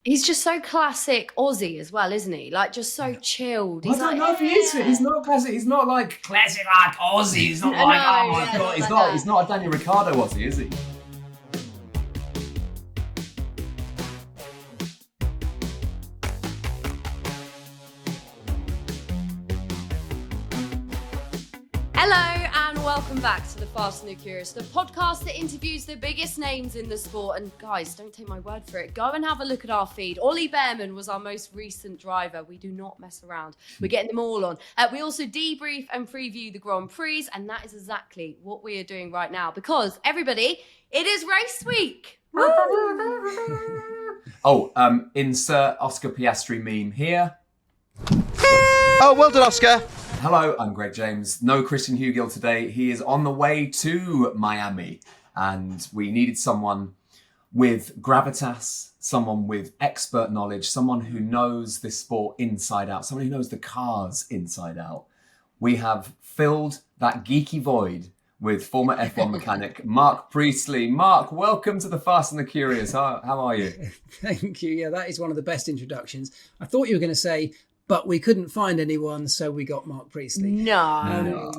He's just so classic Aussie as well, isn't he? Like, just so chilled. I don't know if he is. He's not classic. He's not like classic like Aussie. He's not like, oh my God. He's not a Daniel Ricciardo Aussie, is he? Hello and welcome back to the Fast and the Curious, the podcast that interviews the biggest names in the sport. And guys, don't take my word for it. Go and have a look at our feed. Ollie Behrman was our most recent driver. We do not mess around. We're getting them all on. We also debrief and preview the Grand Prix, and that is exactly what we are doing right now because, everybody, it is race week. Insert Oscar Piastri meme here. Oh, well done, Oscar. Hello, I'm Greg James. No Christian Hugill today. He is on the way to Miami, and we needed someone with gravitas, someone with expert knowledge, someone who knows this sport inside out, someone who knows the cars inside out. We have filled that geeky void with former F1 mechanic Marc Priestley. Marc, welcome to the Fast and the Curious. How are you? Thank you. Yeah, that is one of the best introductions. I thought you were going to say, but we couldn't find anyone, so we got Marc Priestley. No,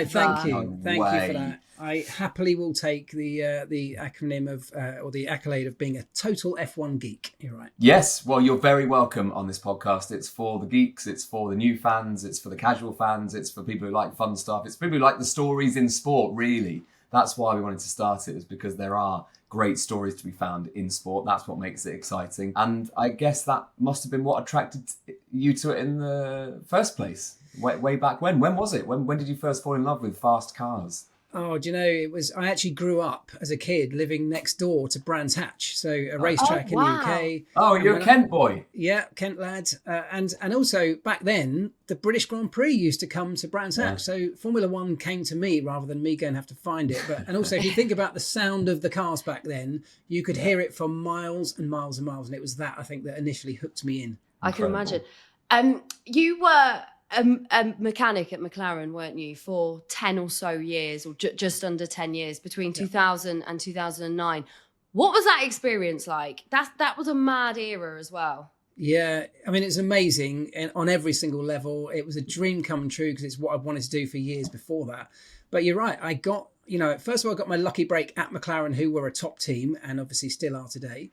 thank you. No Thank way. you for that. I happily will take the acronym of, or the accolade of being a total F1 geek. You're right. Yes, well, you're very welcome on this podcast. It's for the geeks, it's for the new fans, it's for the casual fans, it's for people who like fun stuff, it's for people who like the stories in sport, really. That's why we wanted to start it, is because there are great stories to be found in sport. That's what makes it exciting. And I guess that must have been what attracted you to it in the first place. Way back when. When was it? When did you first fall in love with fast cars? Oh, do you know, I actually grew up as a kid living next door to Brands Hatch, so a racetrack in the UK. Oh, you're a Kent boy. Yeah, Kent lad. And also back then, the British Grand Prix used to come to Brands Hatch. So Formula One came to me rather than me going to have to find it. And also, if you think about the sound of the cars back then, you could hear it for miles and miles and miles. And it was that, I think, that initially hooked me in. I can imagine. You were a mechanic at McLaren, weren't you, for 10 or so years, or just under 10 years, between 2000 and 2009. What was that experience like? That was a mad era as well. Yeah, I mean, it's amazing and on every single level. It was a dream come true because it's what I wanted to do for years before that. But you're right, I got, first of all, I got my lucky break at McLaren, who were a top team and obviously still are today.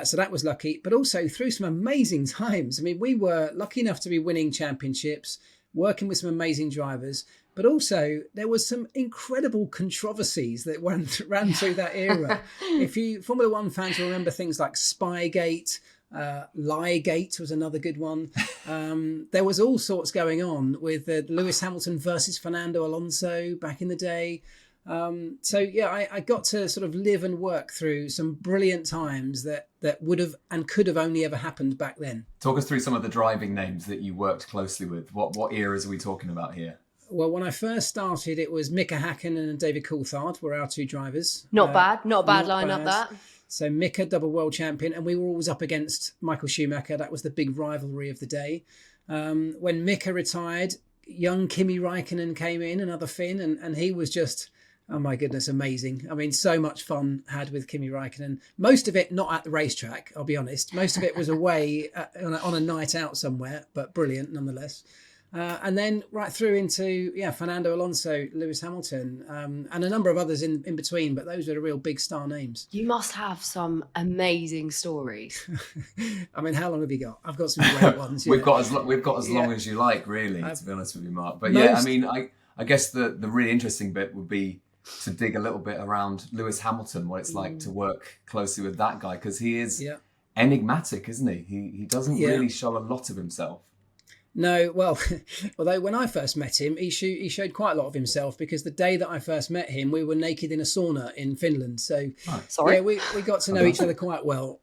So that was lucky, but also through some amazing times. I mean, we were lucky enough to be winning championships, working with some amazing drivers, but also there was some incredible controversies that ran through that era. If you Formula One fans will remember things like Spygate, Liegate was another good one. There was all sorts going on with Lewis Hamilton versus Fernando Alonso back in the day. I got to sort of live and work through some brilliant times that would have and could have only ever happened back then. Talk us through some of the driving names that you worked closely with. What eras are we talking about here? Well, when I first started, it was Mika Häkkinen and David Coulthard were our two drivers. Not bad lineup that. So Mika, double world champion, and we were always up against Michael Schumacher. That was the big rivalry of the day. When Mika retired, young Kimi Räikkönen came in, another Finn, and he was just, oh my goodness, amazing. I mean, so much fun had with Kimi Räikkönen. Most of it not at the racetrack, I'll be honest. Most of it was away on a night out somewhere, but brilliant nonetheless. And then right through into, Fernando Alonso, Lewis Hamilton, and a number of others in between, but those are the real big star names. You must have some amazing stories. I mean, how long have you got? I've got some great ones. We've got as long as you like, really, to be honest with you, Mark. But I guess the really interesting bit would be to dig a little bit around Lewis Hamilton, what it's like to work closely with that guy, because he is enigmatic, isn't he? He doesn't really show a lot of himself. No, well, although when I first met him, he showed quite a lot of himself, because the day that I first met him, we were naked in a sauna in Finland. So, we got to know each other quite well.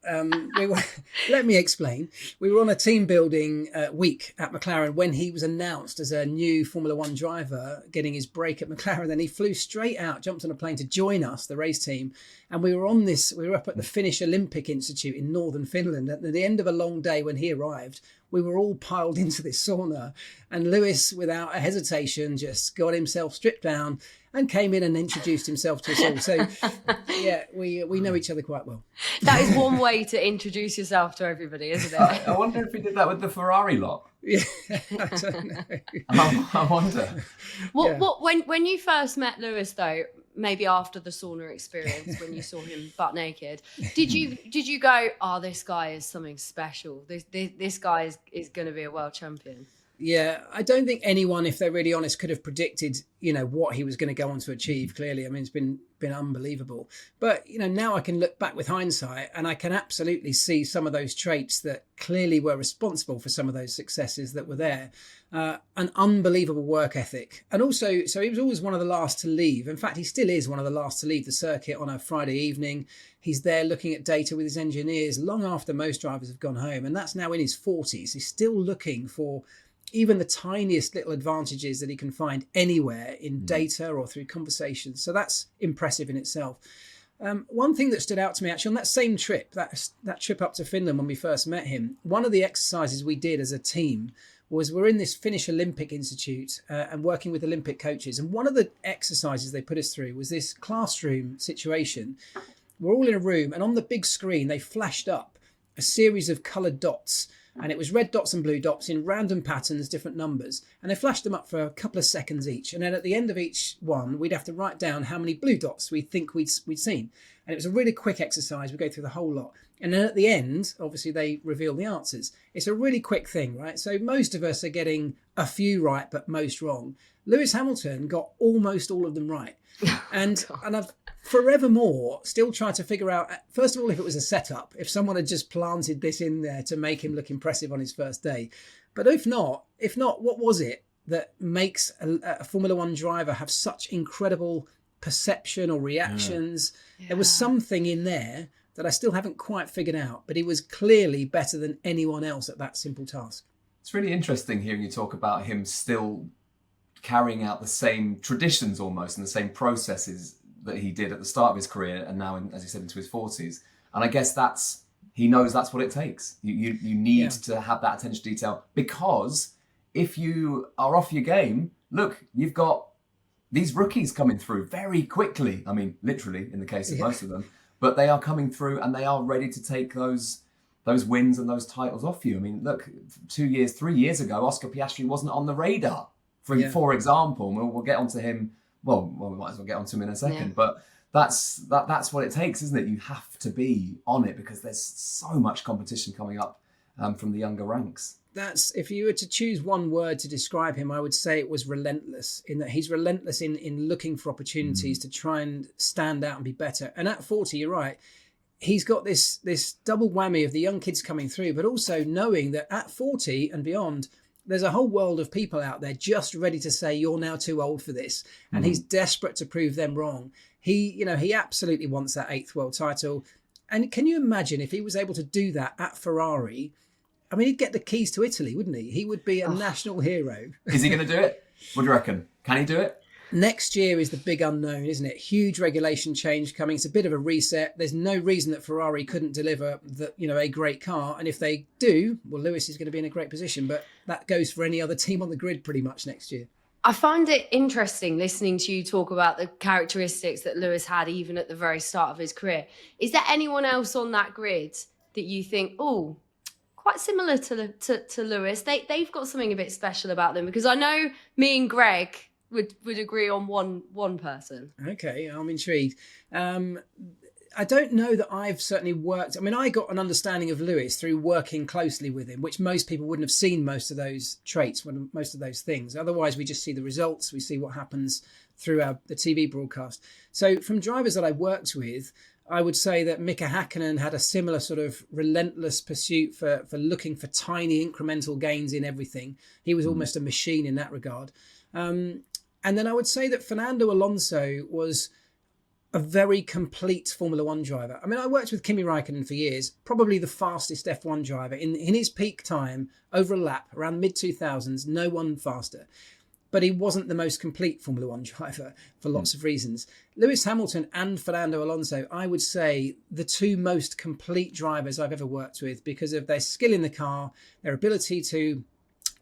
Let me explain. We were on a team building week at McLaren when he was announced as a new Formula One driver, getting his break at McLaren. Then he flew straight out, jumped on a plane to join us, the race team. And we were up at the Finnish Olympic Institute in northern Finland. At the end of a long day when he arrived, we were all piled into this sauna, and Lewis, without a hesitation, just got himself stripped down and came in and introduced himself to us all. So, yeah, we know each other quite well. That is one way to introduce yourself to everybody, isn't it? I wonder if he did that with the Ferrari lot. Yeah, I don't know. I wonder. When you first met Lewis, though, maybe after the sauna experience, when you saw him butt naked, did you go, oh, this guy is something special? This guy is going to be a world champion? Yeah, I don't think anyone, if they're really honest, could have predicted, what he was going to go on to achieve. Clearly, I mean, it's been unbelievable. But, now I can look back with hindsight and I can absolutely see some of those traits that clearly were responsible for some of those successes that were there. An unbelievable work ethic. And also, so he was always one of the last to leave. In fact, he still is one of the last to leave the circuit on a Friday evening. He's there looking at data with his engineers long after most drivers have gone home. And that's now in his 40s. He's still looking for even the tiniest little advantages that he can find anywhere in data or through conversations. So that's impressive in itself. One thing that stood out to me actually on that same trip, that trip up to Finland when we first met him, one of the exercises we did as a team was we're in this Finnish Olympic Institute and working with Olympic coaches. And one of the exercises they put us through was this classroom situation. We're all in a room and on the big screen, they flashed up a series of coloured dots. And it was red dots and blue dots in random patterns, different numbers. And they flashed them up for a couple of seconds each. And then at the end of each one, we'd have to write down how many blue dots we think we'd seen. And it was a really quick exercise. We go through the whole lot. And then at the end, obviously, they reveal the answers. It's a really quick thing, right? So most of us are getting a few right, but most wrong. Lewis Hamilton got almost all of them right. And I've forevermore still tried to figure out, first of all, if it was a setup, if someone had just planted this in there to make him look impressive on his first day. But if not, what was it that makes a Formula One driver have such incredible perception or reactions? Yeah. There was something in there that I still haven't quite figured out, but he was clearly better than anyone else at that simple task. It's really interesting hearing you talk about him still carrying out the same traditions almost and the same processes that he did at the start of his career and now, as you said, into his 40s. And I guess he knows that's what it takes. You need to have that attention to detail, because if you are off your game, look, you've got these rookies coming through very quickly. I mean, literally in the case of most of them, but they are coming through and they are ready to take those wins and those titles off you. I mean, look, 3 years ago, Oscar Piastri wasn't on the radar, for example. We'll get onto him. Well, we might as well get onto him in a second, but that's what it takes, isn't it? You have to be on it because there's so much competition coming up from the younger ranks. If you were to choose one word to describe him, I would say it was relentless, in that he's relentless in looking for opportunities to try and stand out and be better. And at 40, you're right, he's got this double whammy of the young kids coming through, but also knowing that at 40 and beyond, there's a whole world of people out there just ready to say, you're now too old for this. And he's desperate to prove them wrong. He absolutely wants that 8th world title. And can you imagine if he was able to do that at Ferrari? I mean, he'd get the keys to Italy, wouldn't he? He would be a national hero. Is he going to do it? What do you reckon? Can he do it? Next year is the big unknown, isn't it? Huge regulation change coming. It's a bit of a reset. There's no reason that Ferrari couldn't deliver a great car. And if they do, well, Lewis is going to be in a great position. But that goes for any other team on the grid pretty much next year. I find it interesting listening to you talk about the characteristics that Lewis had even at the very start of his career. Is there anyone else on that grid that you think, oh, quite similar to Lewis? They've got something a bit special about them? Because I know me and Greg would agree on one person. Okay, I'm intrigued. I don't know that I've certainly worked. I mean, I got an understanding of Lewis through working closely with him, which most people wouldn't have seen most of those traits, most of those things. Otherwise, we just see the results. We see what happens through the TV broadcast. So from drivers that I worked with, I would say that Mika Hakkinen had a similar sort of relentless pursuit for looking for tiny incremental gains in everything. He was almost a machine in that regard. And then I would say that Fernando Alonso was a very complete Formula One driver. I mean, I worked with Kimi Räikkönen for years, probably the fastest F1 driver. In his peak time, over a lap, around mid-2000s, no one faster. but he wasn't the most complete Formula One driver for lots of reasons. Lewis Hamilton and Fernando Alonso, I would say the two most complete drivers I've ever worked with because of their skill in the car, their ability to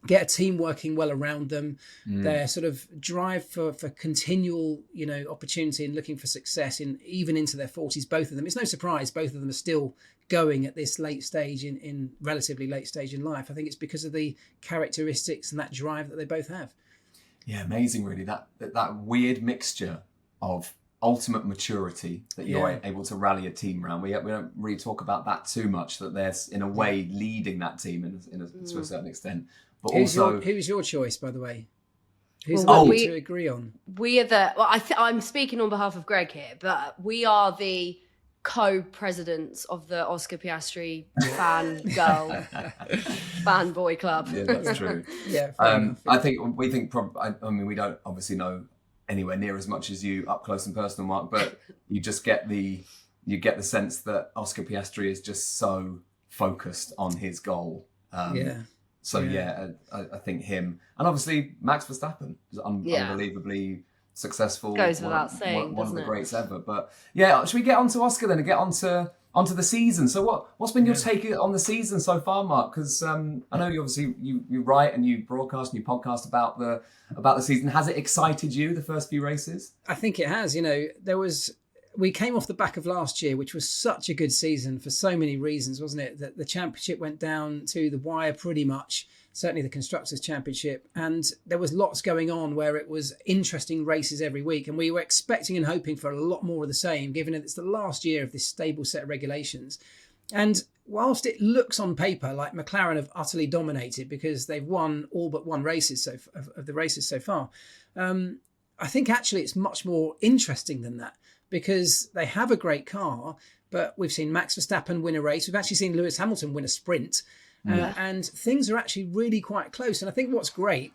get a team working well around them, their sort of drive for continual, opportunity and looking for success even into their 40s, both of them. It's no surprise both of them are still going at this late stage in relatively late stage in life. I think it's because of the characteristics and that drive that they both have. Yeah, amazing really. That weird mixture of ultimate maturity that you're able to rally a team around. We don't really talk about that too much, that they're in a way leading that team to a certain extent. But who's your choice, by the way? Who's the one to agree on? We are I'm speaking on behalf of Greg here, but we are the co-presidents of the Oscar Piastri fanboy club. Yeah, that's true. Yeah, we don't obviously know anywhere near as much as you up close and personal, Mark, but you just get the sense that Oscar Piastri is just so focused on his goal. I think him, and obviously Max Verstappen is unbelievably successful. Goes without saying, one of the greats ever. But yeah, should we get onto Oscar then and get onto the season? So what's been your take on the season so far, Mark? Because I know you obviously you write and you broadcast and you podcast about the season. Has it excited you, the first few races? I think it has. We came off the back of last year, which was such a good season for so many reasons, wasn't it? That the championship went down to the wire pretty much, certainly the Constructors' Championship. And there was lots going on where it was interesting races every week. And we were expecting and hoping for a lot more of the same, given that it's the last year of this stable set of regulations. And whilst it looks on paper like McLaren have utterly dominated because they've won all but one races of the races so far, I think actually it's much more interesting than that, because they have a great car, but we've seen Max Verstappen win a race. We've actually seen Lewis Hamilton win a sprint. And things are actually really quite close. And I think what's great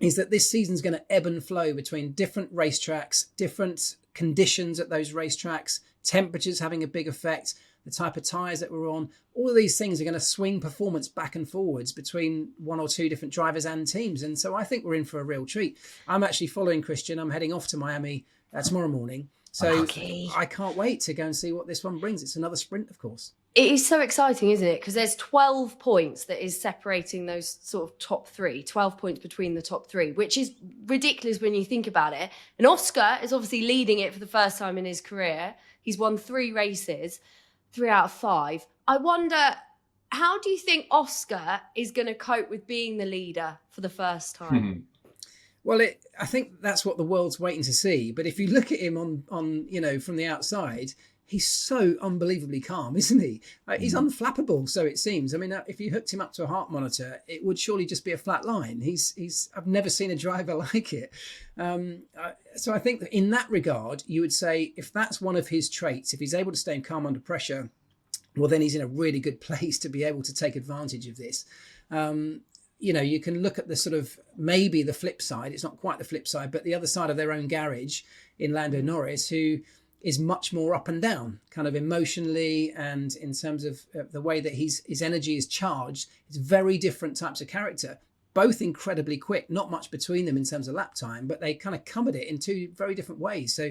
is that this season's going to ebb and flow between different racetracks, different conditions at those racetracks, temperatures having a big effect, the type of tyres that we're on. All of these things are going to swing performance back and forwards between one or two different drivers and teams. And so I think we're in for a real treat. I'm actually following Christian. I'm heading off to Miami tomorrow morning. So I can't wait to go and see what this one brings. It's another sprint, of course. It is so exciting, isn't it? Because there's 12 points that is separating those sort of top three, 12 points between the top three, which is ridiculous when you think about it. And Oscar is obviously leading it for the first time in his career. He's won 3 races, 3 out of 5. I wonder, how do you think Oscar is going to cope with being the leader for the first time? Well, I think that's what the world's waiting to see. But if you look at him on from the outside, he's so unbelievably calm, isn't he? He's unflappable, so it seems. I mean, if you hooked him up to a heart monitor, it would surely just be a flat line. I've never seen a driver like it. So I think that in that regard, you would say if that's one of his traits, if he's able to stay calm under pressure, well, then he's in a really good place to be able to take advantage of this. You can look at the sort of maybe the flip side. It's not quite the flip side, but the other side of their own garage in Lando Norris, who is much more up and down, kind of emotionally and in terms of the way that his energy is charged. It's very different types of character, both incredibly quick, not much between them in terms of lap time, but they kind of come at it in 2 very different ways. So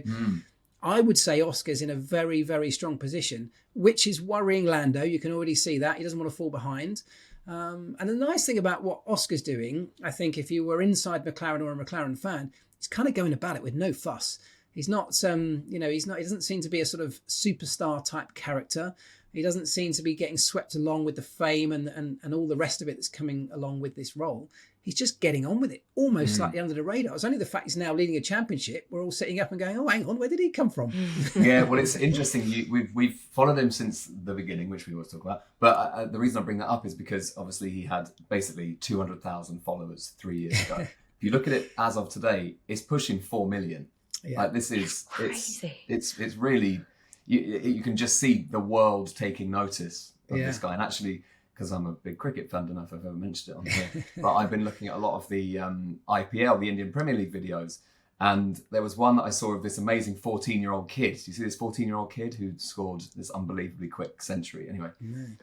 I would say Oscar's in a very, very strong position, which is worrying Lando. You can already see that. He doesn't want to fall behind. And the nice thing about what Oscar's doing, I think if you were inside McLaren or a McLaren fan, he's kind of going about it with no fuss. He's not, he doesn't seem to be a sort of superstar type character. He doesn't seem to be getting swept along with the fame and all the rest of it that's coming along with this role. He's just getting on with it, almost slightly under the radar. It's only the fact he's now leading a championship. We're all sitting up and going, oh, hang on, where did he come from? Yeah, well, it's interesting. We've followed him since the beginning, which we always talk about. But the reason I bring that up is because obviously he had basically 200,000 followers 3 years ago. If you look at it as of today, it's pushing 4 million. Yeah. Like this is crazy. It's really you can just see the world taking notice of this guy. And actually, because I'm a big cricket fan, I don't know if I've ever mentioned it on here, but I've been looking at a lot of the IPL, the Indian Premier League videos, and there was one that I saw of this amazing 14-year-old kid. Do you see this 14-year-old kid who scored this unbelievably quick century? Anyway,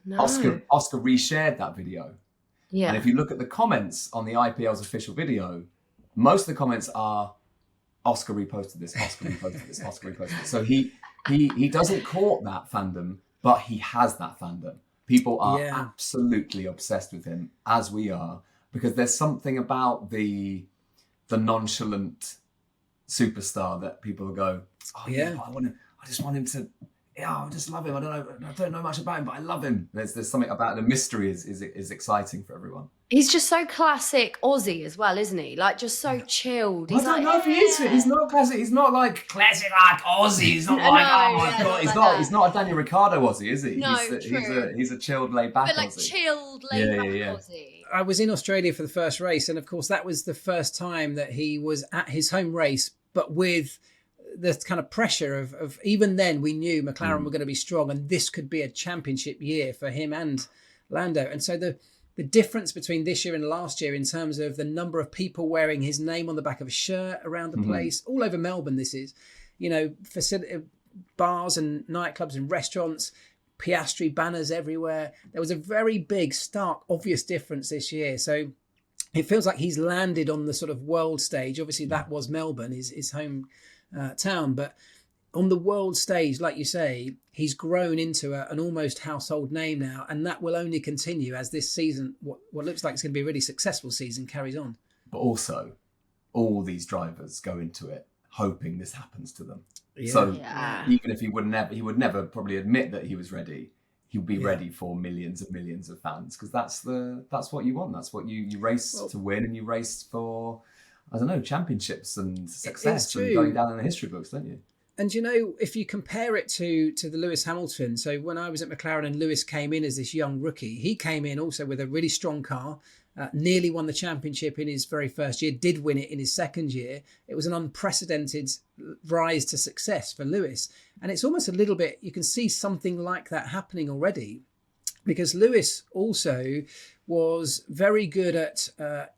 No. Oscar reshared that video. Yeah. And if you look at the comments on the IPL's official video, most of the comments are Oscar reposted this, Oscar reposted this, Oscar reposted this. So he doesn't court that fandom, but he has that fandom. People are absolutely obsessed with him, as we are, because there's something about the nonchalant superstar that people go, I just want him to, I just love him. I don't know much about him, but I love him. There's something about the mystery is exciting for everyone. He's just so classic Aussie as well, isn't he? Like, just so chilled. He's I don't know if he is. He's not classic. He's not like classic like Aussie. He's not like, oh my God. He's not a Daniel Ricciardo Aussie, is he? No, true. He's a chilled, laid back But like Aussie. chilled, laid back Aussie. I was in Australia for the first race, and of course that was the first time that he was at his home race, but with the kind of pressure of even then we knew McLaren were going to be strong, and this could be a championship year for him and Lando. And so the difference between this year and last year in terms of the number of people wearing his name on the back of a shirt around the place, all over Melbourne, this is, bars and nightclubs and restaurants, Piastri banners everywhere. There was a very big, stark, obvious difference this year. So it feels like he's landed on the sort of world stage. Obviously, that was Melbourne, his home town. But on the world stage, like you say, he's grown into an almost household name now. And that will only continue as this season, what looks like it's going to be a really successful season, carries on. But also, all these drivers go into it hoping this happens to them. Yeah. So even if he would never probably admit that he was ready, he would be ready for millions and millions of fans, because that's what you want. That's what you race to win, and you race for, I don't know, championships and success and going down in the history books, don't you? And if you compare it to the Lewis Hamilton, so when I was at McLaren and Lewis came in as this young rookie, he came in also with a really strong car, nearly won the championship in his very first year, did win it in his second year. It was an unprecedented rise to success for Lewis. And it's almost a little bit, you can see something like that happening already, because Lewis also was very good at,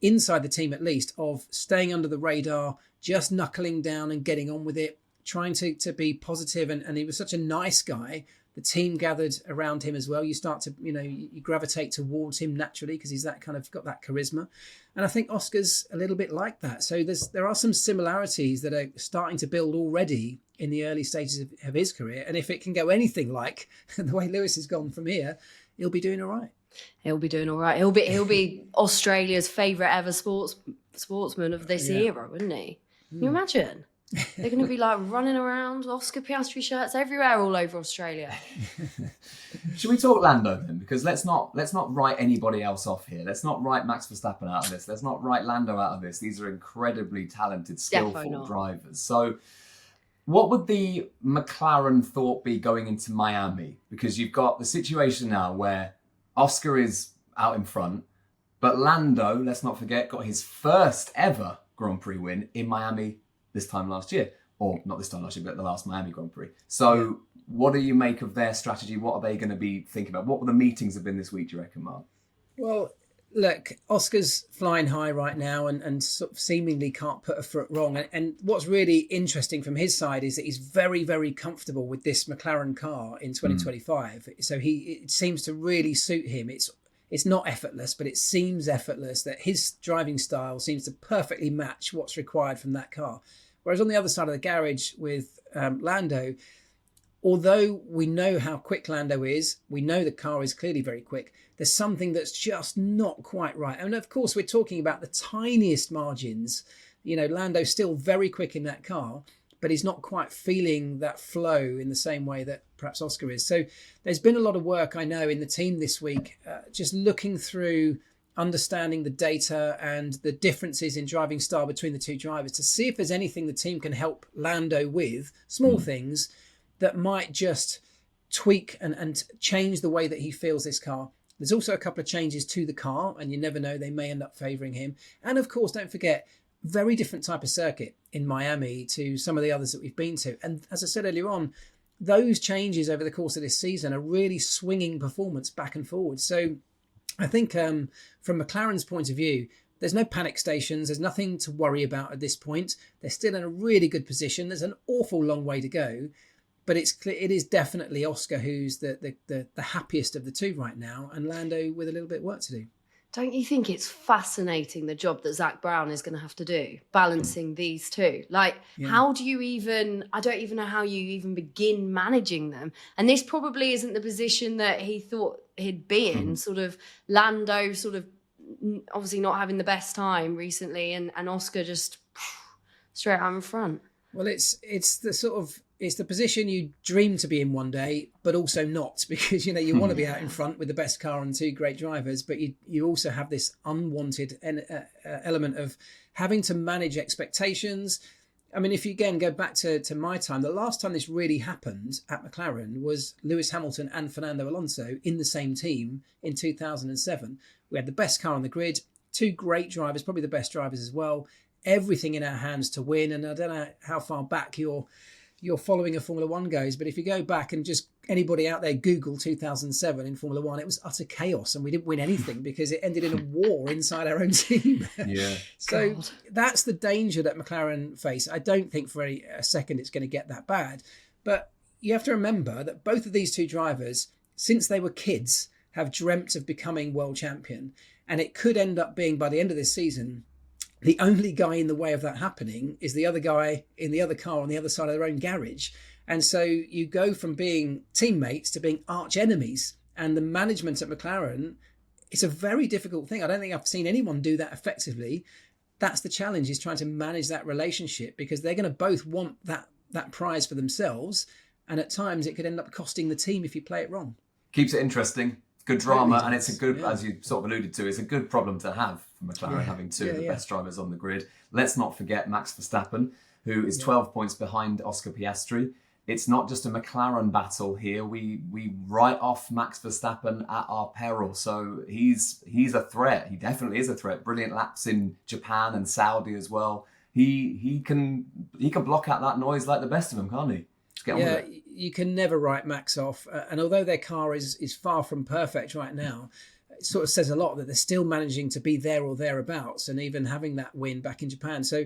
inside the team at least, of staying under the radar, just knuckling down and getting on with it, trying to be positive, and he was such a nice guy. The team gathered around him as well. You start to, you gravitate towards him naturally because he's that kind of got that charisma. And I think Oscar's a little bit like that. So there are some similarities that are starting to build already in the early stages of his career. And if it can go anything like the way Lewis has gone from here, he'll be doing all right. He'll be doing all right. He'll be Australia's favourite ever sportsman of this era, wouldn't he? Can you imagine? They're going to be like running around Oscar Piastri shirts everywhere all over Australia. Should we talk Lando then? Because let's not write anybody else off here. Let's not write Max Verstappen out of this. Let's not write Lando out of this. These are incredibly talented, skillful drivers. So what would the McLaren thought be going into Miami? Because you've got the situation now where Oscar is out in front, but Lando, let's not forget, got his first ever Grand Prix win in Miami this time last year, or not this time last year, but the last Miami Grand Prix. So what do you make of their strategy? What are they going to be thinking about? What will the meetings have been this week, do you reckon, Mark? Well, look, Oscar's flying high right now and sort of seemingly can't put a foot wrong. And what's really interesting from his side is that he's very, very comfortable with this McLaren car in 2025. So it seems to really suit him. It's not effortless, but it seems effortless, that his driving style seems to perfectly match what's required from that car. Whereas on the other side of the garage with Lando, although we know how quick Lando is, we know the car is clearly very quick, there's something that's just not quite right. And of course, we're talking about the tiniest margins. Lando's still very quick in that car, but he's not quite feeling that flow in the same way that perhaps Oscar is. So there's been a lot of work, I know, in the team this week, just looking through, understanding the data and the differences in driving style between the two drivers to see if there's anything the team can help Lando with, small things that might just tweak and change the way that he feels this car. There's also a couple of changes to the car, and you never know, they may end up favouring him. And of course, don't forget, very different type of circuit in Miami to some of the others that we've been to. And as I said earlier on, those changes over the course of this season are really swinging performance back and forward. So I think from McLaren's point of view, there's no panic stations. There's nothing to worry about at this point. They're still in a really good position. There's an awful long way to go. But it is definitely Oscar who's the happiest of the two right now, and Lando with a little bit of work to do. Don't you think it's fascinating the job that Zach Brown is going to have to do, balancing these two? Like, how do you even, I don't even know how you even begin managing them. And this probably isn't the position that he thought he'd be in, sort of Lando sort of obviously not having the best time recently and Oscar just straight out in front. Well, it's the position you dream to be in one day, but also not, because you want to be out in front with the best car and two great drivers, but you also have this unwanted element of having to manage expectations. I mean, if you again go back to my time, the last time this really happened at McLaren was Lewis Hamilton and Fernando Alonso in the same team in 2007. We had the best car on the grid, two great drivers, probably the best drivers as well, everything in our hands to win. And I don't know how far back you're following a Formula One goes, but if you go back and just anybody out there Google 2007 in Formula One, it was utter chaos and we didn't win anything because it ended in a war inside our own team. Yeah. So that's the danger that McLaren face. I don't think for a second it's going to get that bad, but you have to remember that both of these two drivers, since they were kids, have dreamt of becoming world champion, and it could end up being by the end of this season, the only guy in the way of that happening is the other guy in the other car on the other side of their own garage. And so you go from being teammates to being arch enemies. And the management at McLaren, it's a very difficult thing. I don't think I've seen anyone do that effectively. That's the challenge, is trying to manage that relationship, because they're going to both want that prize for themselves. And at times it could end up costing the team if you play it wrong. Keeps it interesting. Good drama, and it's a good, as you sort of alluded to, it's a good problem to have for McLaren, having two of the best drivers on the grid. Let's not forget Max Verstappen, who is 12 points behind Oscar Piastri. It's not just a McLaren battle here. We write off Max Verstappen at our peril. So he's a threat. He definitely is a threat. Brilliant laps in Japan and Saudi as well. He can block out that noise like the best of them, can't he? Just get on with it. You can never write Max off. And although their car is far from perfect right now, it sort of says a lot that they're still managing to be there or thereabouts, and even having that win back in Japan. So,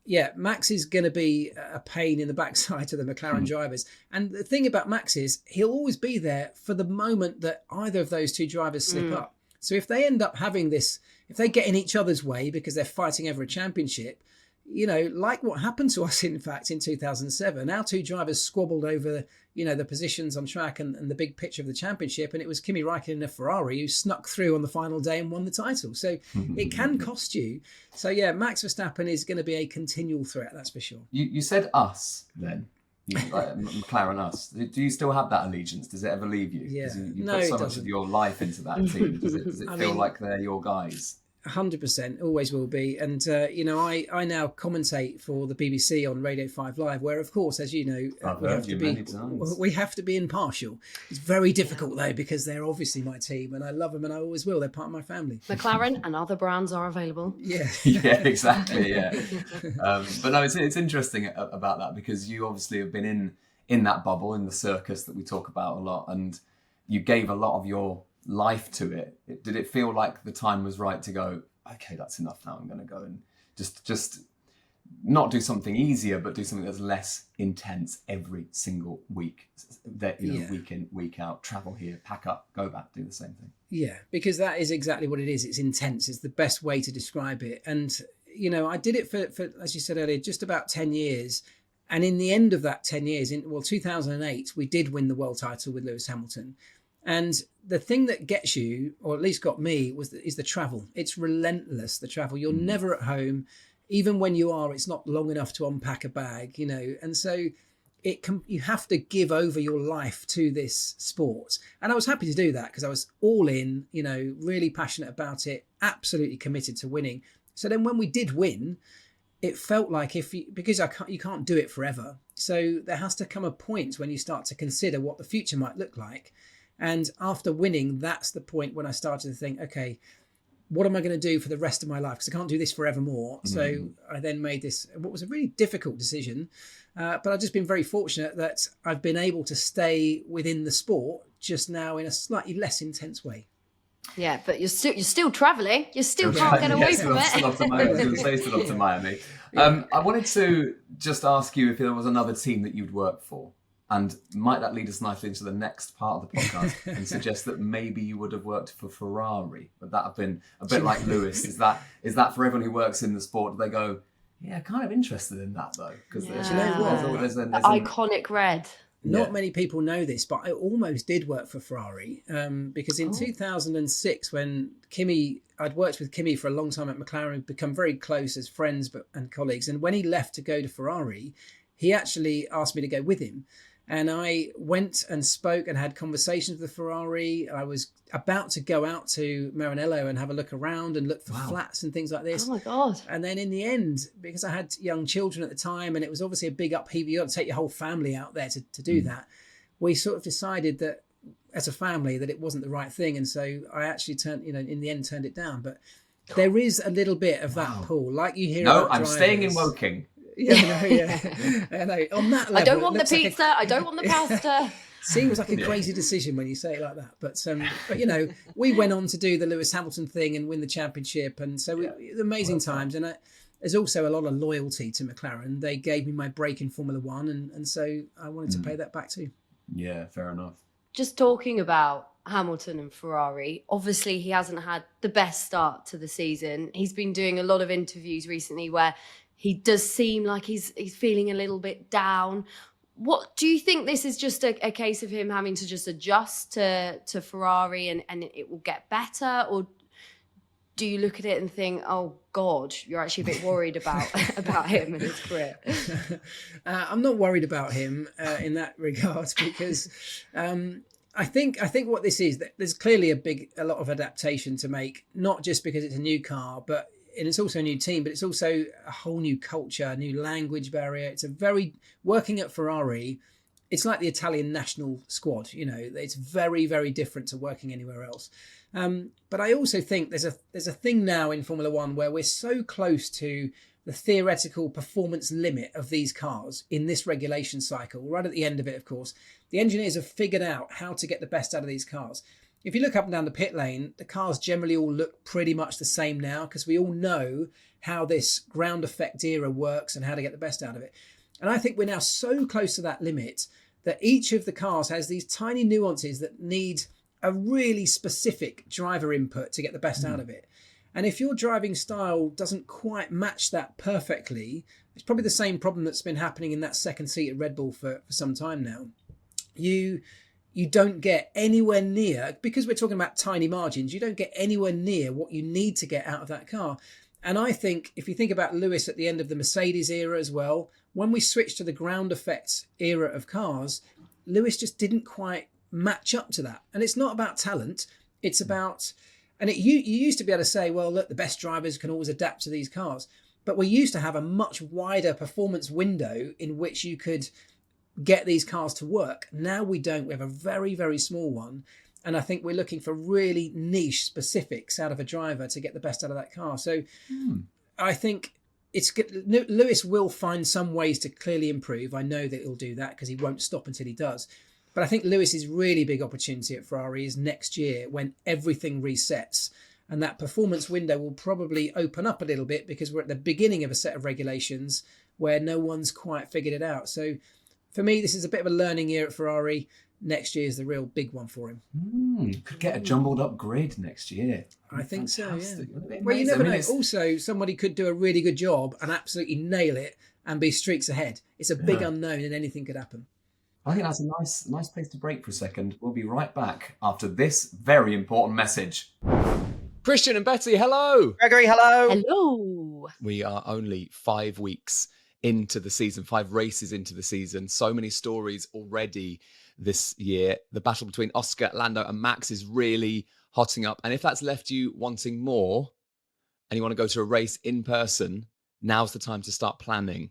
yeah, Max is going to be a pain in the backside to the McLaren drivers. And the thing about Max is he'll always be there for the moment that either of those two drivers slip up. So if they end up having this, if they get in each other's way because they're fighting over a championship, like what happened to us, in fact, in 2007, our two drivers squabbled over, the positions on track and the big picture of the championship. And it was Kimi Räikkönen in a Ferrari who snuck through on the final day and won the title. So it can cost you. So, yeah, Max Verstappen is going to be a continual threat, that's for sure. You said us then. McLaren us. Do you still have that allegiance? Does it ever leave you? Yeah. You put so much of your life into that team. Does it feel like they're your guys? 100%, always will be. And, I now commentate for the BBC on Radio 5 Live, where, of course, as you know, we have to be impartial. It's very difficult, though, because they're obviously my team and I love them and I always will. They're part of my family. McLaren and other brands are available. Yeah. Yeah, exactly, yeah. But no, it's interesting about that, because you obviously have been in that bubble, in the circus that we talk about a lot, and you gave a lot of your life to it. Did it feel like the time was right to go, okay, that's enough now, I'm going to go and just not do something easier, but do something that's less intense every single week, week in, week out, travel here, pack up, go back, do the same thing? Yeah, because that is exactly what it is. It's intense. It's the best way to describe it. And I did it for, as you said earlier, just about 10 years. And in the end of that 10 years, in 2008, we did win the world title with Lewis Hamilton. And the thing that gets you, or at least got me, is the travel. It's relentless, the travel. You're never at home. Even when you are, it's not long enough to unpack a bag, And so you have to give over your life to this sport. And I was happy to do that because I was all in, really passionate about it, absolutely committed to winning. So then when we did win, it felt like because you can't do it forever. So there has to come a point when you start to consider what the future might look like. And after winning, that's the point when I started to think, okay, what am I going to do for the rest of my life? Because I can't do this forevermore. So I then made what was a really difficult decision. But I've just been very fortunate that I've been able to stay within the sport, just now in a slightly less intense way. Yeah, but you're still travelling. You still can't get away from it. Still off to Miami. I wanted to just ask you if there was another team that you'd work for. And might that lead us nicely into the next part of the podcast and suggest that maybe you would have worked for Ferrari? Would that have been a bit like Lewis? Is that for everyone who works in the sport? Do they go, yeah, kind of interested in that though? Because there's an iconic red. Not many people know this, but I almost did work for Ferrari because in 2006, when I'd worked with Kimi for a long time at McLaren, we'd become very close as friends and colleagues. And when he left to go to Ferrari, he actually asked me to go with him. And I went and spoke and had conversations with Ferrari. I was about to go out to Maranello and have a look around and look for flats and things like this. Oh my God. And then in the end, because I had young children at the time and it was obviously a big upheaval, you got to take your whole family out there to do that. We sort of decided that as a family that it wasn't the right thing. And so I actually in the end turned it down. But there is a little bit of that pull, like you hear about I'm drivers. staying in Woking. Yeah. I know. On that level, I don't want the pizza. I don't want the pasta. Seems like a crazy decision when you say it like that. But we went on to do the Lewis Hamilton thing and win the championship. And so it was amazing times. And there's also a lot of loyalty to McLaren. They gave me my break in Formula One. And so I wanted to pay that back too. Yeah, fair enough. Just talking about Hamilton and Ferrari, obviously he hasn't had the best start to the season. He's been doing a lot of interviews recently where he does seem like he's feeling a little bit down. What do you think? This is just a case of him having to just adjust to Ferrari and it will get better? Or do you look at it and think, oh God, you're actually a bit worried about him and his career? I'm not worried about him in that regard because I think what this is, there's clearly a lot of adaptation to make, not just because it's a new car, and it's also a new team, but it's also a whole new culture, a new language barrier. It's working at Ferrari, it's like the Italian national squad, it's very, very different to working anywhere else. But I also think there's a thing now in Formula One where we're so close to the theoretical performance limit of these cars in this regulation cycle, right at the end of it, of course. The engineers have figured out how to get the best out of these cars. If you look up and down the pit lane, the cars generally all look pretty much the same now because we all know how this ground effect era works and how to get the best out of it. And I think we're now so close to that limit that each of the cars has these tiny nuances that need a really specific driver input to get the best out of it. And if your driving style doesn't quite match that perfectly, it's probably the same problem that's been happening in that second seat at Red Bull for some time now. You don't get anywhere near, because we're talking about tiny margins, you don't get anywhere near what you need to get out of that car. And I think if you think about Lewis at the end of the Mercedes era as well, when we switched to the ground effects era of cars, Lewis just didn't quite match up to that. And it's not about talent, it's about, you used to be able to say, well, look, the best drivers can always adapt to these cars. But we used to have a much wider performance window in which you could get these cars to work. Now we don't. We have a very, very small one. And I think we're looking for really niche specifics out of a driver to get the best out of that car. So I think Lewis will find some ways to clearly improve. I know that he'll do that because he won't stop until he does. But I think Lewis's really big opportunity at Ferrari is next year when everything resets. And that performance window will probably open up a little bit because we're at the beginning of a set of regulations where no one's quite figured it out. So for me, this is a bit of a learning year at Ferrari. Next year is the real big one for him. Could get a jumbled up grid next year. I think Fantastic. So, yeah. Well, you never know. Also, somebody could do a really good job and absolutely nail it and be streaks ahead. It's a big unknown and anything could happen. I think that's a nice place to break for a second. We'll be right back after this very important message. Christian and Betty, hello. Gregory, hello. Hello. We are only 5 weeks into the season, 5 races into the season. So many stories already this year. The battle between Oscar, Lando and Max is really hotting up. And if that's left you wanting more and you want to go to a race in person, now's the time to start planning,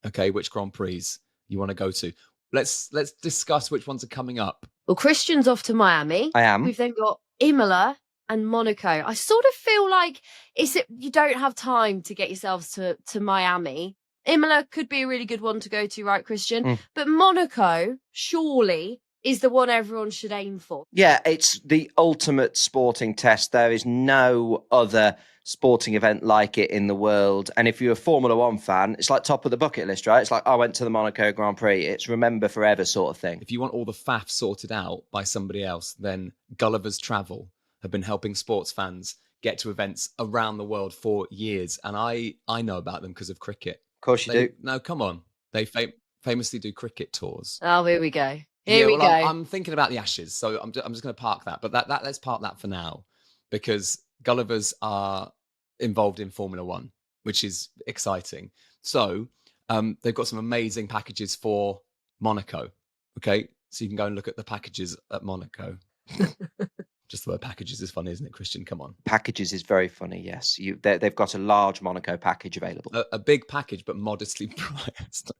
okay, which Grand Prix you want to go to. Let's discuss which ones are coming up. Well, Christian's off to Miami. I am. We've then got Imola and Monaco. I sort of feel like you don't have time to get yourselves to Miami. Imola could be a really good one to go to, right, Christian? But Monaco, surely is the one everyone should aim for. Yeah, it's the ultimate sporting test. There is no other sporting event like it in the world. And if you're a Formula One fan, it's like top of the bucket list, right? It's like, I went to the Monaco Grand Prix. It's remember forever sort of thing. If you want all the faff sorted out by somebody else, then Gulliver's Travel have been helping sports fans get to events around the world for years. And I know about them because of cricket. Of course you do. No, come on. They famously do cricket tours. Oh, here we go. Here we go. I'm thinking about the Ashes, so I'm just going to park that. But that let's park that for now, because Gulliver's are involved in Formula One, which is exciting. So they've got some amazing packages for Monaco. Okay, so you can go and look at the packages at Monaco. Just the word packages is funny, isn't it, Christian? Come on. Packages is very funny, yes. They've got a large Monaco package available. A big package, but modestly priced.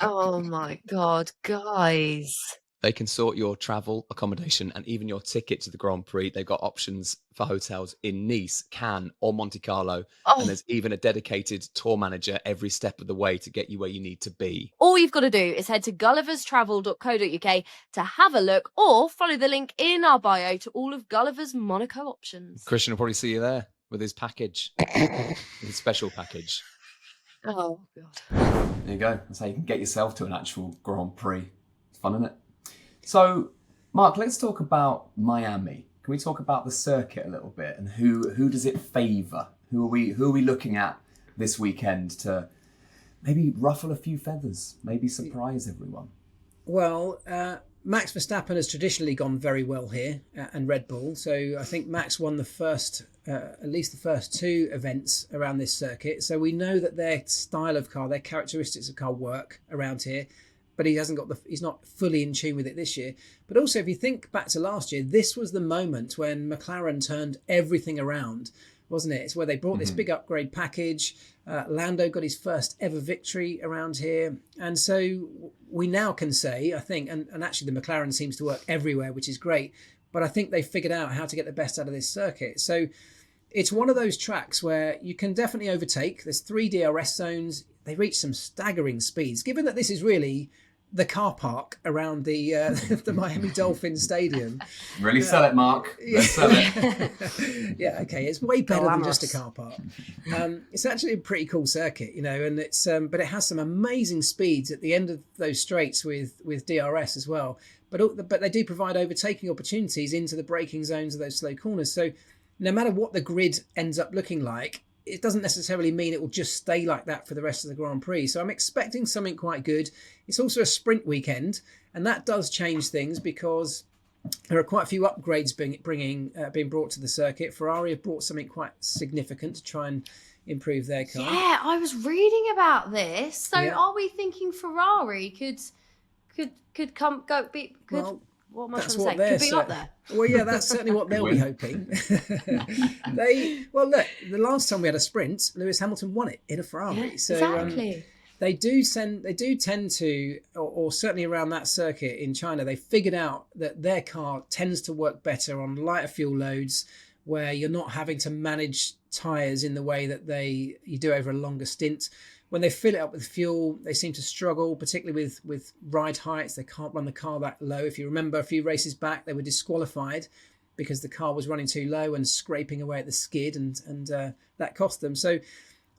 Oh my God, guys. They can sort your travel, accommodation, and even your ticket to the Grand Prix. They've got options for hotels in Nice, Cannes, or Monte Carlo. Oh. And there's even a dedicated tour manager every step of the way to get you where you need to be. All you've got to do is head to gulliverstravel.co.uk to have a look, or follow the link in our bio to all of Gulliver's Monaco options. Christian will probably see you there with his package, his special package. Oh, God. There you go. That's how you can get yourself to an actual Grand Prix. It's fun, isn't it? So, Mark, let's talk about Miami. Can we talk about the circuit a little bit, and who does it favour? Who are we looking at this weekend to maybe ruffle a few feathers, maybe surprise everyone? Well, Max Verstappen has traditionally gone very well here, and Red Bull. So I think Max won at least the first two events around this circuit. So we know that their style of car, their characteristics of car work around here. But he's not fully in tune with it this year. But also, if you think back to last year, this was the moment when McLaren turned everything around, wasn't it? It's where they brought this big upgrade package. Lando got his first ever victory around here. And so we now can say, I think, and actually the McLaren seems to work everywhere, which is great. But I think they figured out how to get the best out of this circuit. So it's one of those tracks where you can definitely overtake. There's 3 DRS zones. They reach some staggering speeds, given that this is really the car park around the Miami Dolphins Stadium. Really sell it, Mark. Let's sell it. Yeah, okay. It's way better than just a car park. It's actually a pretty cool circuit, and it's but it has some amazing speeds at the end of those straights with DRS as well. But they do provide overtaking opportunities into the braking zones of those slow corners. So no matter what the grid ends up looking like, it doesn't necessarily mean it will just stay like that for the rest of the Grand Prix. So I'm expecting something quite good. It's also a sprint weekend, and that does change things because there are quite a few upgrades being brought to the circuit. Ferrari have brought something quite significant to try and improve their car. Yeah, I was reading about this. So Yeah. are we thinking Ferrari could Well, what am I that's trying what to say? Could they're be up there. Well, yeah, that's certainly what they'll be hoping. Look, the last time we had a sprint, Lewis Hamilton won it in a Ferrari. Yeah, so exactly. they do tend to, or certainly around that circuit in China, they figured out that their car tends to work better on lighter fuel loads, where you're not having to manage tyres in the way that you do over a longer stint. When they fill it up with fuel, they seem to struggle, particularly with ride heights. They can't run the car that low. If you remember a few races back, they were disqualified because the car was running too low and scraping away at the skid, and that cost them. So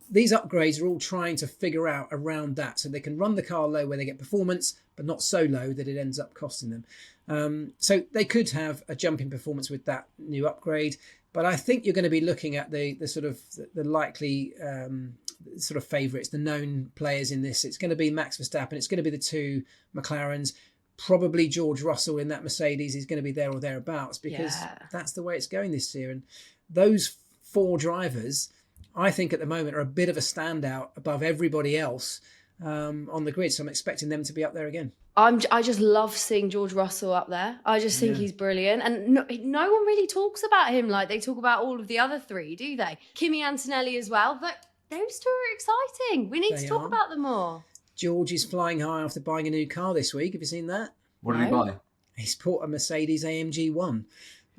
these upgrades are all trying to figure out around that, so they can run the car low where they get performance, but not so low that it ends up costing them. So they could have a jump in performance with that new upgrade. But I think you're going to be looking at the sort of the likely sort of favourites, the known players in this. It's going to be Max Verstappen. It's going to be the 2 McLarens. Probably George Russell in that Mercedes is going to be there or thereabouts, because that's the way it's going this year. And those 4 drivers, I think at the moment, are a bit of a standout above everybody else on the grid. So I'm expecting them to be up there again. I just love seeing George Russell up there. I just think he's brilliant. And no one really talks about him like they talk about all of the other 3, do they? Kimi Antonelli as well. But those 2 are exciting. We need to talk about them more. George is flying high after buying a new car this week. Have you seen that? What did he buy? He's bought a Mercedes AMG 1.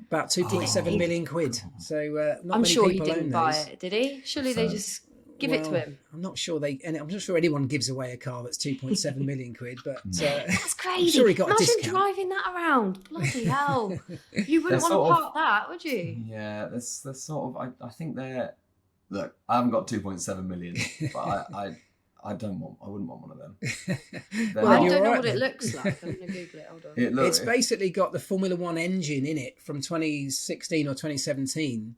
About 2.7 million quid. So not I'm many sure he people didn't own buy those. it, did he? Surely they just... Give it to him. I'm not sure anyone gives away a car that's 2.7 million quid, but That's crazy. I'm sure he got a Imagine discount. driving that around. Bloody hell. You wouldn't want to park that, would you? Yeah, that's sort of. I think they're. Look, I haven't got 2.7 million, but I wouldn't want one of them. Well, I don't know what it looks like. I'm going to Google it. Hold on. It's basically got the Formula One engine in it from 2016 or 2017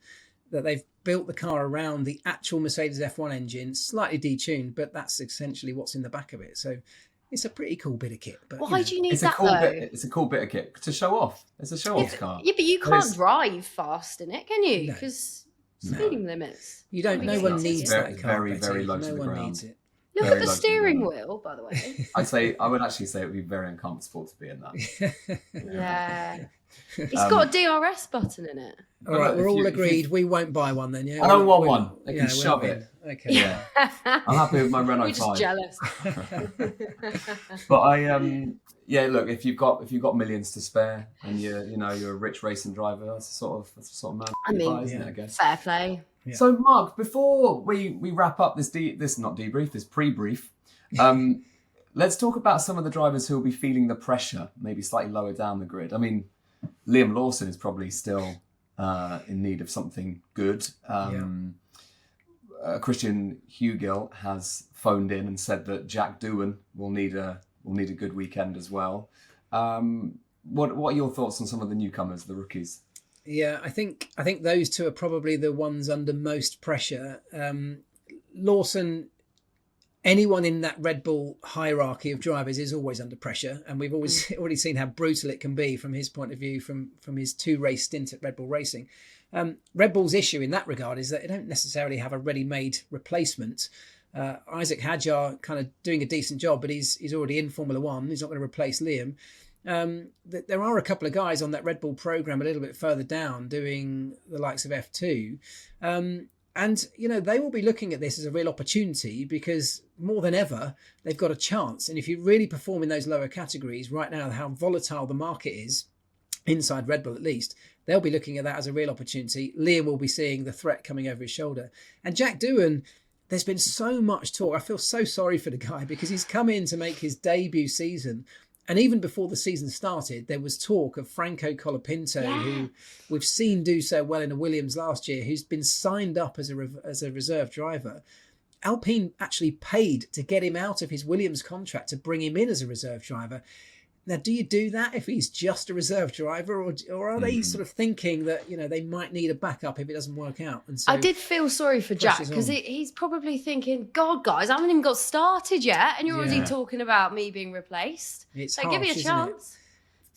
that they've built the car around the actual Mercedes F1 engine, slightly detuned, but that's essentially what's in the back of it. So it's a pretty cool bit of kit. But, why do you need that, It's a cool bit of kit to show off. It's a show-off car. Yeah, but you can't drive fast in it, can you? Because speeding limits. You don't. No one needs that car. Very, very low to the ground. Needs it. Look at the steering wheel, by the way. I would actually say it would be very uncomfortable to be in that. Yeah. It's got a DRS button in it. All right, we're all agreed. We won't buy one then, yeah? I don't want one. They can shove it. Okay. Yeah. I'm happy with my Renault 5. We're just jealous. But look, if you've got millions to spare and you're a rich racing driver, that's the sort of man buy, isn't it, I guess. Fair play. Yeah. So Mark, before we wrap up this pre-brief, let's talk about some of the drivers who will be feeling the pressure, maybe slightly lower down the grid. I mean, Liam Lawson is probably still in need of something good. Christian Hugill has phoned in and said that Jack Doohan will need a good weekend as well. What are your thoughts on some of the newcomers, the rookies? Yeah, I think those two are probably the ones under most pressure. Lawson, anyone in that Red Bull hierarchy of drivers is always under pressure, and we've already seen how brutal it can be from his point of view from his 2-race stint at Red Bull Racing. Red Bull's issue in that regard is that they don't necessarily have a ready-made replacement. Isaac Hadjar kind of doing a decent job, but he's already in Formula One. He's not going to replace Liam. There are a couple of guys on that Red Bull program a little bit further down doing the likes of F2. And, they will be looking at this as a real opportunity because more than ever, they've got a chance. And if you really perform in those lower categories right now, how volatile the market is, inside Red Bull at least, they'll be looking at that as a real opportunity. Liam will be seeing the threat coming over his shoulder. And Jack Doohan, there's been so much talk. I feel so sorry for the guy because he's come in to make his debut season. And even before the season started, there was talk of Franco Colapinto, who we've seen do so well in a Williams last year, who's been signed up as a reserve driver. Alpine actually paid to get him out of his Williams contract to bring him in as a reserve driver. Now, do you do that if he's just a reserve driver, or are they sort of thinking that they might need a backup if it doesn't work out? And so I did feel sorry for Jack because he's probably thinking, God, guys, I haven't even got started yet, and you're already talking about me being replaced. It's so harsh, give me a chance.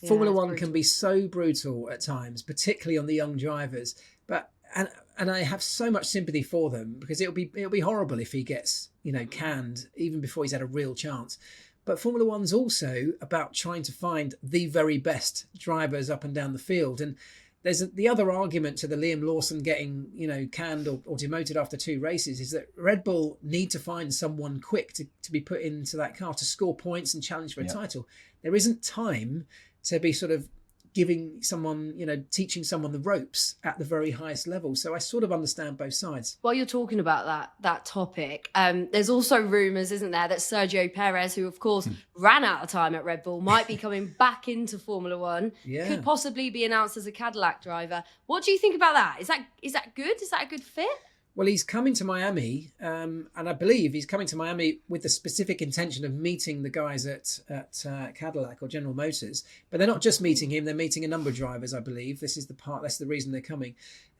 Formula One can be so brutal at times, particularly on the young drivers. But and I have so much sympathy for them because it'll be horrible if he gets canned even before he's had a real chance. But Formula One's also about trying to find the very best drivers up and down the field. And there's the other argument to the Liam Lawson getting, canned or demoted after 2 races is that Red Bull need to find someone quick to be put into that car to score points and challenge for a title. There isn't time to be sort of giving someone, teaching someone the ropes at the very highest level. So I sort of understand both sides. While you're talking about that topic, there's also rumours, isn't there, that Sergio Perez, who of course ran out of time at Red Bull, might be coming back into Formula One, could possibly be announced as a Cadillac driver. What do you think about that? Is that good? Is that a good fit? Well, he's coming to Miami, and I believe he's coming to Miami with the specific intention of meeting the guys at Cadillac or General Motors. But they're not just meeting him; they're meeting a number of drivers. I believe this is that's the reason they're coming.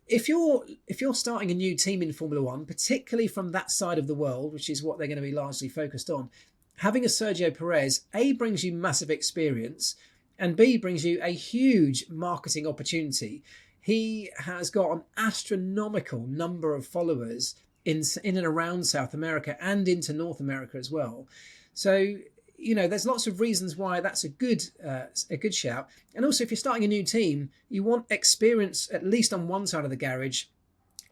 If you're starting a new team in Formula One, particularly from that side of the world, which is what they're going to be largely focused on, having a Sergio Perez A brings you massive experience, and B brings you a huge marketing opportunity. He has got an astronomical number of followers in and around South America and into North America as well. So, there's lots of reasons why that's a good shout. And also, if you're starting a new team, you want experience at least on one side of the garage,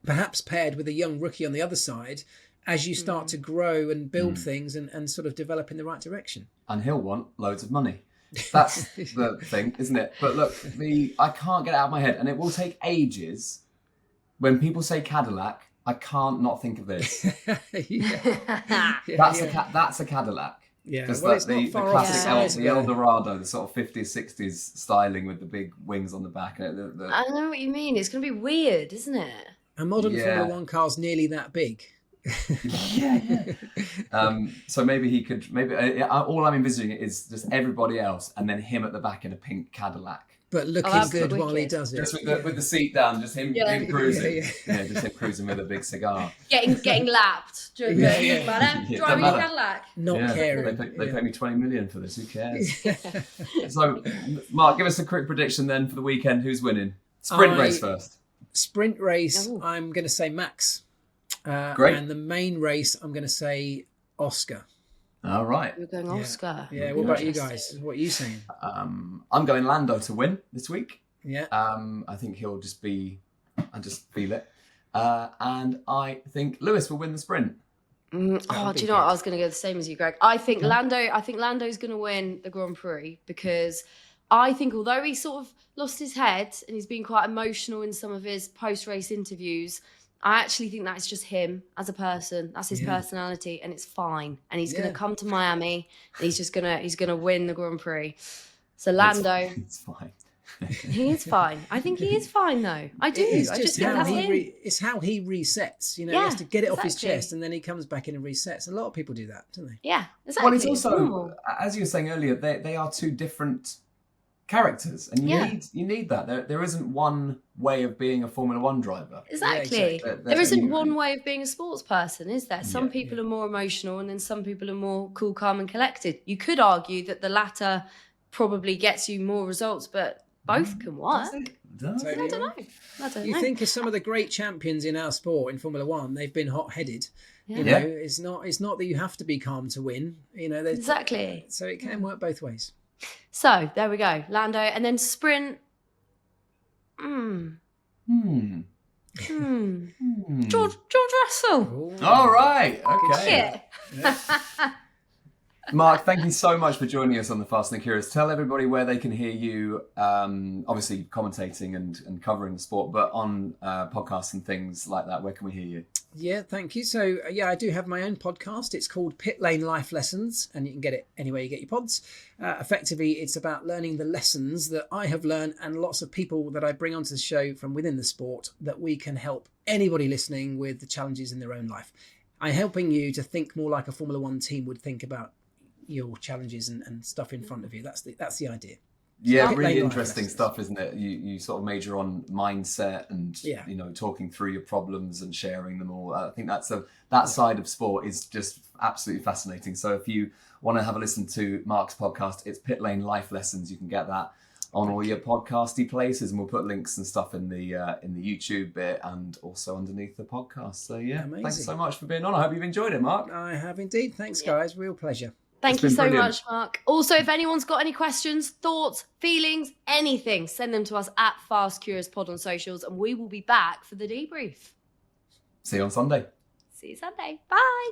perhaps paired with a young rookie on the other side, as you start to grow and build things and sort of develop in the right direction. And he'll want loads of money. That's the thing, isn't it? But look, I can't get it out of my head, and it will take ages when people say Cadillac, I can't not think of this. Yeah. That's a Cadillac. Yeah, Just well, like it's the not far off the classic size the of El Dorado, the sort of 50s, 60s styling with the big wings on the back. I know what you mean. It's going to be weird, isn't it? a modern Yeah. Formula One car's nearly that big. yeah. So maybe he could. All I'm envisaging is just everybody else, and then him at the back in a pink Cadillac. But looking that's good while he wicked. does it. Just with the seat down, just him cruising. Yeah. Just him cruising with a big cigar. Getting lapped. Do you know what I mean? Yeah. Driving Yeah, a doesn't matter. Cadillac. Not Yeah, caring. They pay me 20 million for this. Who cares? So, Mark, give us a quick prediction then for the weekend. Who's winning? Sprint race first. Sprint race, Ooh. I'm going to say Max. Great. And the main race, I'm going to say Oscar. All right. You're going Oscar. Yeah, what about you Interesting. guys? What are you saying? I'm going Lando to win this week. Yeah. I think he'll just be. I just feel it. And I think Lewis will win the sprint. Do you know what? I was going to go the same as you, Greg. I think Lando's going to win the Grand Prix because I think although he sort of lost his head and he's been quite emotional in some of his post-race interviews, I actually think that's just him as a person. That's his personality, and it's fine. And he's going to come to Miami. And he's going to win the Grand Prix. So Lando, It's fine. he is fine. I think he is fine though. I do. It's I just just think how that's he him. it's how he resets. You know, Yeah, he has to get it off his exactly. chest, and then he comes back in and resets. A lot of people do that, don't they? Yeah, exactly. Well, it's also, normal. as you were saying earlier, they are two different characters, and you need that. There isn't one way of being a Formula One driver. Exactly. exactly. There isn't You- one way of being a sports person, is there? Some Yeah, people are more emotional and then some people are more cool, calm and collected. You could argue that the latter probably gets you more results, but both can work. Does it? I don't know. I don't You know. think of some of the great champions in our sport in Formula One, they've been hot-headed. Yeah. You know, it's not that you have to be calm to win. You know, Exactly. So it can work both ways. So there we go. Lando and then sprint. George Russell. All right. Okay. Yeah. Mark, thank you so much for joining us on the Fast and the Curious. Tell everybody where they can hear you, obviously commentating and covering the sport, but on podcasts and things like that, where can we hear you? Yeah, thank you. So, I do have my own podcast. It's called Pitlane Life Lessons, and you can get it anywhere you get your pods. Effectively, it's about learning the lessons that I have learned and lots of people that I bring onto the show from within the sport that we can help anybody listening with the challenges in their own life. I'm helping you to think more like a Formula One team would think about your challenges and stuff in front of you. That's the idea. Yeah, Pitlane really Life interesting Lessons. stuff, isn't it? You sort of major on mindset and Yeah. talking through your problems and sharing them all. I think that side of sport is just absolutely fascinating. So if you want to have a listen to Mark's podcast, it's Pitlane Life Lessons. You can get that on all your podcasty places, and we'll put links and stuff in the YouTube bit and also underneath the podcast. So yeah, Amazing. thanks so much for being on. I hope you've enjoyed it, Mark. I have indeed. Thanks, guys. Real pleasure. Thank It's you been so brilliant. much, Mark. Also, if anyone's got any questions, thoughts, feelings, anything, send them to us at Fast Curious Pod on socials, and we will be back for the debrief. See you on Sunday. See you Sunday. Bye.